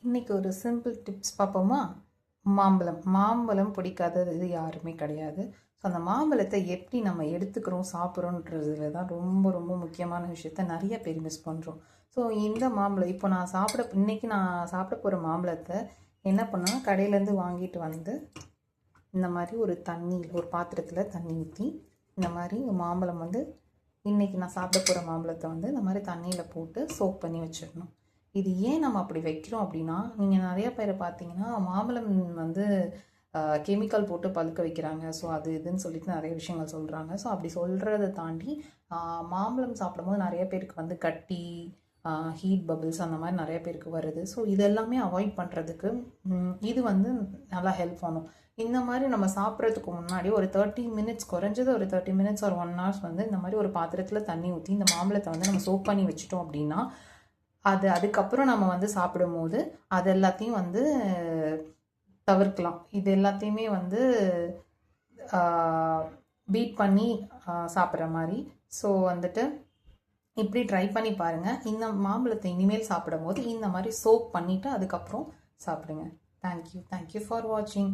இன்றைக்கி ஒரு simple tips பார்ப்போமா? மாம்பழம் பிடிக்காதது இது யாருமே கிடையாது. ஸோ அந்த மாம்பழத்தை எப்படி நம்ம எடுத்துக்கிறோம் சாப்பிட்றோன்றதுல தான் ரொம்ப ரொம்ப முக்கியமான விஷயத்த நிறைய பேர் மிஸ் பண்ணுறோம். ஸோ இந்த மாம்பழம் இப்போ இன்றைக்கி நான் சாப்பிட போகிற மாம்பழத்தை என்ன பண்ணால் கடையிலேருந்து வாங்கிட்டு வந்து இந்த மாதிரி ஒரு பாத்திரத்தில் தண்ணி ஊற்றி இந்த மாதிரி மாம்பழம் இன்றைக்கி நான் சாப்பிட போகிற மாம்பழத்தை இந்த மாதிரி தண்ணியில் போட்டு சோக் பண்ணி வச்சிடணும். இது ஏன் நம்ம அப்படி வைக்கிறோம் அப்படின்னா, நீங்கள் நிறைய பேரை பார்த்தீங்கன்னா மாம்பழம் கெமிக்கல் போட்டு பழுக்க வைக்கிறாங்க. ஸோ அது இதுன்னு சொல்லிட்டு நிறைய விஷயங்கள் சொல்கிறாங்க. ஸோ அப்படி சொல்கிறத தாண்டி மாம்பழம் சாப்பிடும்போது நிறைய பேருக்கு கட்டி ஹீட் பபிள்ஸ் அந்த மாதிரி நிறைய பேருக்கு வருது. ஸோ இதெல்லாமே அவாய்ட் பண்ணுறதுக்கு இது நல்லா ஹெல்ப் பண்ணும். இந்த மாதிரி நம்ம சாப்பிட்றதுக்கு முன்னாடி ஒரு 30 மினிட்ஸ், குறைஞ்சது ஒரு 30 மினிட்ஸ் ஒரு 1 ஹவர்ஸ் இந்த மாதிரி ஒரு பாத்திரத்தில் தண்ணி ஊற்றி இந்த மாம்பழத்தை நம்ம சோக் பண்ணி வச்சிட்டோம் அப்படின்னா அதுக்கப்புறம் நம்ம சாப்பிடும்போது அது எல்லாத்தையும் தவிர்க்கலாம். இது எல்லாத்தையுமே பீட் பண்ணி சாப்பிட்ற மாதிரி. ஸோ இப்படி ட்ரை பண்ணி பாருங்கள். இந்த மாம்பழத்தை இனிமேல் சாப்பிடும் போது இந்த மாதிரி சோக் பண்ணிவிட்டு அதுக்கப்புறம் சாப்பிடுங்க. தேங்க்யூ ஃபார் வாட்சிங்.